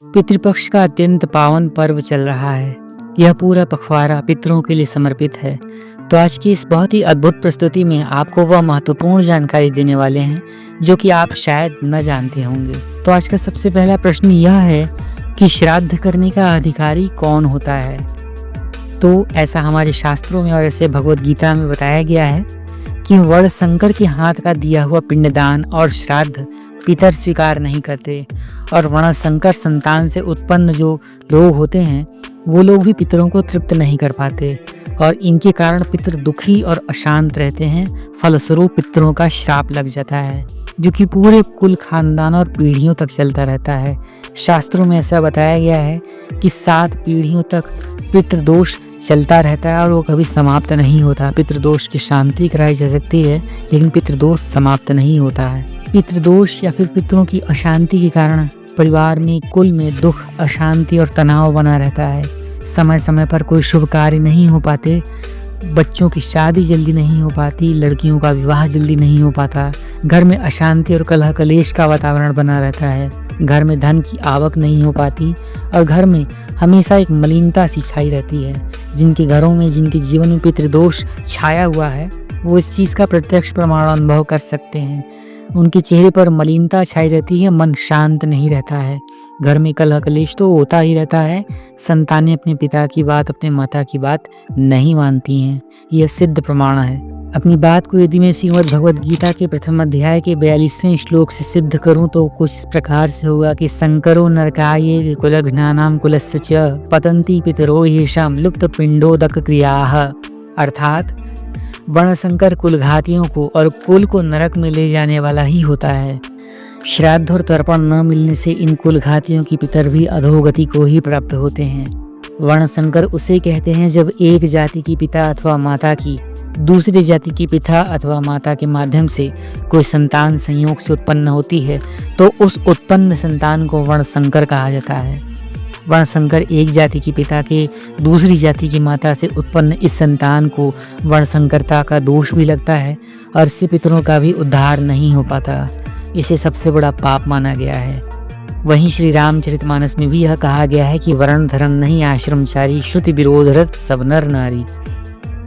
पितृपक्ष का अत्यंत पावन पर्व चल रहा है। यह पूरा पखवाड़ा पितरों के लिए समर्पित है। तो आज की इस बहुत ही अद्भुत प्रस्तुति में आपको वह महत्वपूर्ण जानकारी देने वाले हैं जो कि आप शायद न जानते होंगे। तो आज का सबसे पहला प्रश्न यह है कि श्राद्ध करने का अधिकारी कौन होता है। तो ऐसा हमारे शास्त्रों में और ऐसे भगवत गीता में बताया गया है कि वर्णशंकर के हाथ का दिया हुआ पिंडदान और श्राद्ध पितर स्वीकार नहीं करते, और वर्णशंकर संतान से उत्पन्न जो लोग होते हैं वो लोग भी पितरों को तृप्त नहीं कर पाते, और इनके कारण पितर दुखी और अशांत रहते हैं। फलस्वरूप पितरों का श्राप लग जाता है जो कि पूरे कुल खानदान और पीढ़ियों तक चलता रहता है। शास्त्रों में ऐसा बताया गया है कि 7 पीढ़ियों तक पितृदोष चलता रहता है और वो कभी समाप्त नहीं होता। पितृदोष की शांति कराई जा सकती है लेकिन पितृदोष समाप्त नहीं होता है। पितृदोष या फिर पितरों की अशांति के कारण परिवार में, कुल में दुख, अशांति और तनाव बना रहता है। समय समय पर कोई शुभ कार्य नहीं हो पाते, बच्चों की शादी जल्दी नहीं हो पाती, लड़कियों का विवाह जल्दी नहीं हो पाता, घर में अशांति और कलह कलेश का वातावरण बना रहता है, घर में धन की आवक नहीं हो पाती और घर में हमेशा एक मलिनता सी छाई रहती है। जिनके घरों में, जिनके जीवन में पितृदोष छाया हुआ है वो इस चीज़ का प्रत्यक्ष प्रमाण अनुभव कर सकते हैं। उनके चेहरे पर मलिनता छाई रहती है, मन शांत नहीं रहता है, घर में कलह कलेश तो होता ही रहता है, संतानें अपने पिता की बात, अपने माता की बात नहीं मानती हैं। यह सिद्ध प्रमाण है। अपनी बात को यदि मैं श्रीमद् भगवद गीता के प्रथम अध्याय के 42वें श्लोक से सिद्ध करूं तो कुछ इस प्रकार से होगा कि संकरो नरकाये कुलघ्नानां कुलस्य च पतन्ति पितरो येषां लुप्त पिंडोदक क्रियाः। अर्थात वर्णशंकर कुलघातियों को और कुल को नरक में ले जाने वाला ही होता है। श्राद्ध और तर्पण न मिलने से इन कुलघातियों की पितर भी अधोगति को ही प्राप्त होते हैं। वर्णशंकर उसे कहते हैं जब एक जाति की पिता अथवा माता की दूसरी जाति की पिता अथवा माता के माध्यम से कोई संतान संयोग से उत्पन्न होती है तो उस उत्पन्न संतान को वर्णशंकर कहा जाता है। वर्णशंकर एक जाति की पिता के दूसरी जाति की माता से उत्पन्न इस संतान को वर्णशंकरता का दोष भी लगता है और इससे पितरों का भी उद्धार नहीं हो पाता। इसे सबसे बड़ा पाप माना गया है। वहीं श्री रामचरितमानस में भी यह कहा गया है कि वर्ण धर्म नहीं आश्रमचारी, श्रुति विरोधरत सब नर नारी,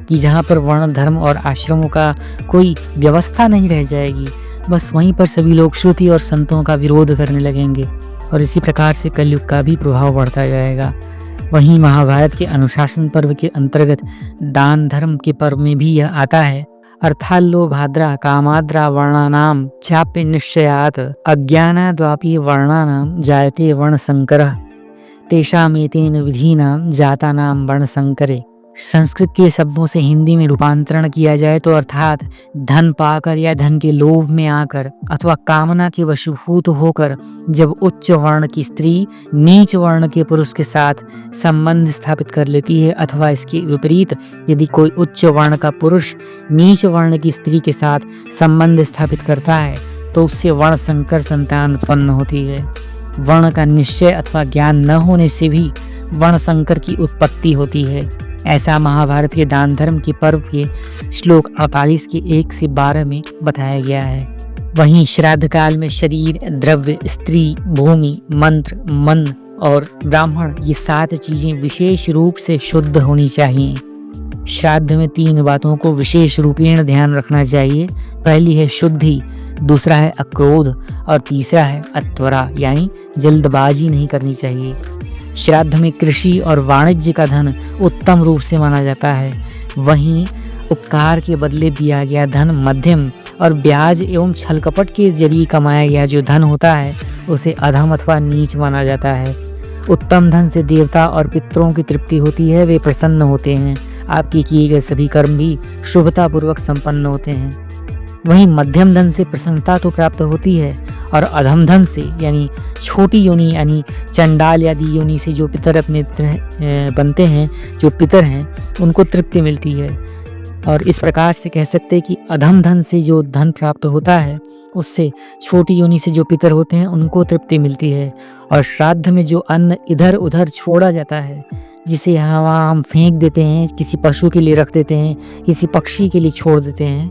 कि जहाँ पर वर्ण धर्म और आश्रमों का कोई व्यवस्था नहीं रह जाएगी, बस वहीं पर सभी लोग श्रुति और संतों का विरोध करने लगेंगे और इसी प्रकार से कलयुग का भी प्रभाव बढ़ता जाएगा। वहीं महाभारत के अनुशासन पर्व के अंतर्गत दान धर्म के पर्व में भी यह आता है। अर्थाल्लो भाद्रा कामाद्रा वर्णानाम चाप्य निश्चयात अज्ञानाद्वापि वर्णानाम जायते वर्णशंकरः तेषामेतेन विधीनाम जातानाम वर्णशंकरे। संस्कृत के शब्दों से हिंदी में रूपांतरण किया जाए तो अर्थात धन पाकर या धन के लोभ में आकर अथवा कामना के वशीभूत होकर जब उच्च वर्ण की स्त्री नीच वर्ण के पुरुष के साथ संबंध स्थापित कर लेती है, अथवा इसके विपरीत यदि कोई उच्च वर्ण का पुरुष नीच वर्ण की स्त्री के साथ संबंध स्थापित करता है तो उससे वर्णशंकर संतान उत्पन्न होती है। वर्ण का निश्चय अथवा ज्ञान न होने से भी वर्णशंकर की उत्पत्ति होती है। ऐसा महाभारत के दान धर्म के पर्व के श्लोक 48 के 1 से 12 में बताया गया है। वहीं श्राद्ध काल में शरीर, द्रव्य, स्त्री, भूमि, मंत्र, मन और ब्राह्मण ये 7 चीजें विशेष रूप से शुद्ध होनी चाहिए। श्राद्ध में 3 बातों को विशेष रूपेण ध्यान रखना चाहिए। पहली है शुद्धि, दूसरा है अक्रोध और तीसरा है अत्वरा, यानी जल्दबाजी नहीं करनी चाहिए। श्राद्ध में कृषि और वाणिज्य का धन उत्तम रूप से माना जाता है। वहीं उपकार के बदले दिया गया धन मध्यम और ब्याज एवं छलकपट के जरिए कमाया गया जो धन होता है उसे अधम अथवा नीच माना जाता है। उत्तम धन से देवता और पितरों की तृप्ति होती है, वे प्रसन्न होते हैं, आपके किए गए सभी कर्म भी शुभतापूर्वक संपन्न होते हैं। वहीं मध्यम धन से प्रसन्नता तो प्राप्त होती है और अधम धन से यानी छोटी योनि यानी चंडाल आदि योनि से जो पितर अपने बनते हैं, जो पितर हैं, उनको तृप्ति मिलती है। और इस प्रकार से कह सकते हैं कि अधम धन से जो धन प्राप्त होता है उससे छोटी योनि से जो पितर होते हैं उनको तृप्ति मिलती है। और श्राद्ध में जो अन्न इधर उधर छोड़ा जाता है, जिसे यहाँ वहाँ हम फेंक देते हैं, किसी पशु के लिए रख देते हैं, किसी पक्षी के लिए छोड़ देते हैं,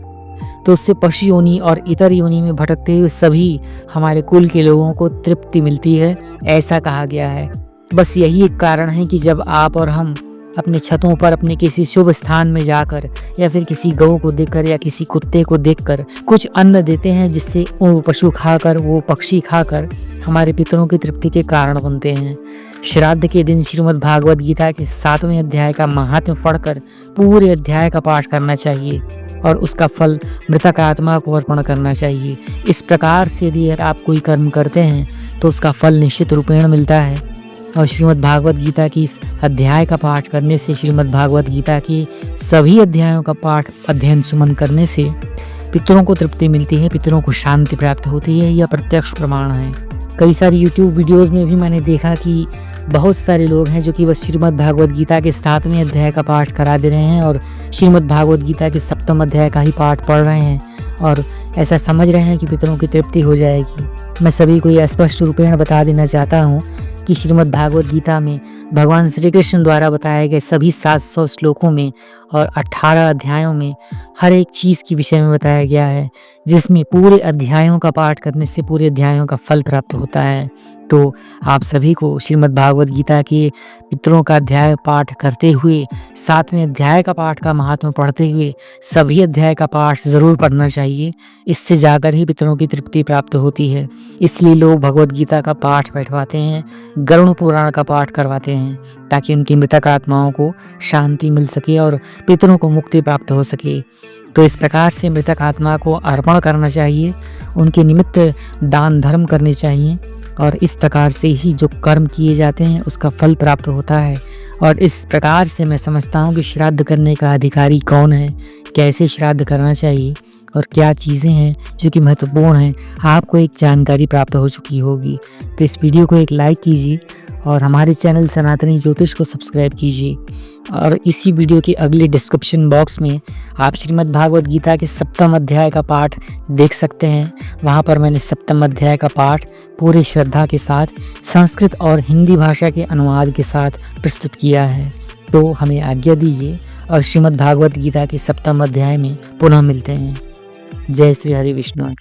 तो उससे पशु योनि और इतर योनि में भटकते हुए सभी हमारे कुल के लोगों को तृप्ति मिलती है, ऐसा कहा गया है। बस यही एक कारण है कि जब आप और हम अपने छतों पर अपने किसी शुभ स्थान में जाकर या फिर किसी गौ को देखकर या किसी कुत्ते को देखकर कुछ अन्न देते हैं, जिससे वो पशु खाकर, वो पक्षी खाकर हमारे पितरों की तृप्ति के कारण बनते हैं। श्राद्ध के दिन श्रीमद् भागवत गीता के 7वें अध्याय का महात्म्य पढ़कर पूरे अध्याय का पाठ करना चाहिए और उसका फल मृतक आत्मा को अर्पण करना चाहिए। इस प्रकार से यदि आप कोई कर्म करते हैं तो उसका फल निश्चित रूपेण मिलता है। और श्रीमद् भागवत गीता की इस अध्याय का पाठ करने से, श्रीमद् भागवत गीता के सभी अध्यायों का पाठ अध्ययन सुमन करने से पितरों को तृप्ति मिलती है, पितरों को शांति प्राप्त होती है। यह प्रत्यक्ष प्रमाण है। कई सारी यूट्यूब वीडियोज़ में भी मैंने देखा कि बहुत सारे लोग हैं जो कि बस श्रीमद् भागवत गीता के 7वें अध्याय का पाठ करा दे रहे हैं और श्रीमद् भागवत गीता के 7वें अध्याय का ही पाठ पढ़ रहे हैं और ऐसा समझ रहे हैं कि पितरों की तृप्ति हो जाएगी। मैं सभी को यह स्पष्ट रूपेण बता देना चाहता हूँ कि श्रीमद् भागवत गीता में भगवान श्री कृष्ण द्वारा बताए गए सभी 700 श्लोकों में और 18 अध्यायों में हर एक चीज़ के विषय में बताया गया है, जिसमें पूरे अध्यायों का पाठ करने से पूरे अध्यायों का फल प्राप्त होता है। तो आप सभी को श्रीमद् भागवत गीता के पितरों का अध्याय पाठ करते हुए, 7वें अध्याय का पाठ का महात्म्य पढ़ते हुए सभी अध्याय का पाठ ज़रूर पढ़ना चाहिए। इससे जाकर ही पितरों की तृप्ति प्राप्त होती है। इसलिए लोग भगवत गीता का पाठ बैठवाते हैं, गरुड़ पुराण का पाठ करवाते हैं, ताकि उनकी मृतक आत्माओं को शांति मिल सके और पितरों को मुक्ति प्राप्त हो सके। तो इस प्रकार से मृतक आत्मा को अर्पण करना चाहिए, उनके निमित्त दान धर्म करने चाहिए और इस प्रकार से ही जो कर्म किए जाते हैं उसका फल प्राप्त होता है। और इस प्रकार से मैं समझता हूँ कि श्राद्ध करने का अधिकारी कौन है, कैसे श्राद्ध करना चाहिए और क्या चीज़ें हैं जो कि महत्वपूर्ण हैं, आपको एक जानकारी प्राप्त हो चुकी होगी। तो इस वीडियो को एक लाइक कीजिए और हमारे चैनल सनातनी ज्योतिष को सब्सक्राइब कीजिए। और इसी वीडियो के अगले डिस्क्रिप्शन बॉक्स में आप श्रीमद् भागवत गीता के 7वें अध्याय का पाठ देख सकते हैं। वहाँ पर मैंने 7वें अध्याय का पाठ पूरी श्रद्धा के साथ संस्कृत और हिंदी भाषा के अनुवाद के साथ प्रस्तुत किया है। तो हमें आज्ञा दीजिए और श्रीमद् भागवत गीता के 7वें अध्याय में पुनः मिलते हैं। जय श्री हरि विष्णु।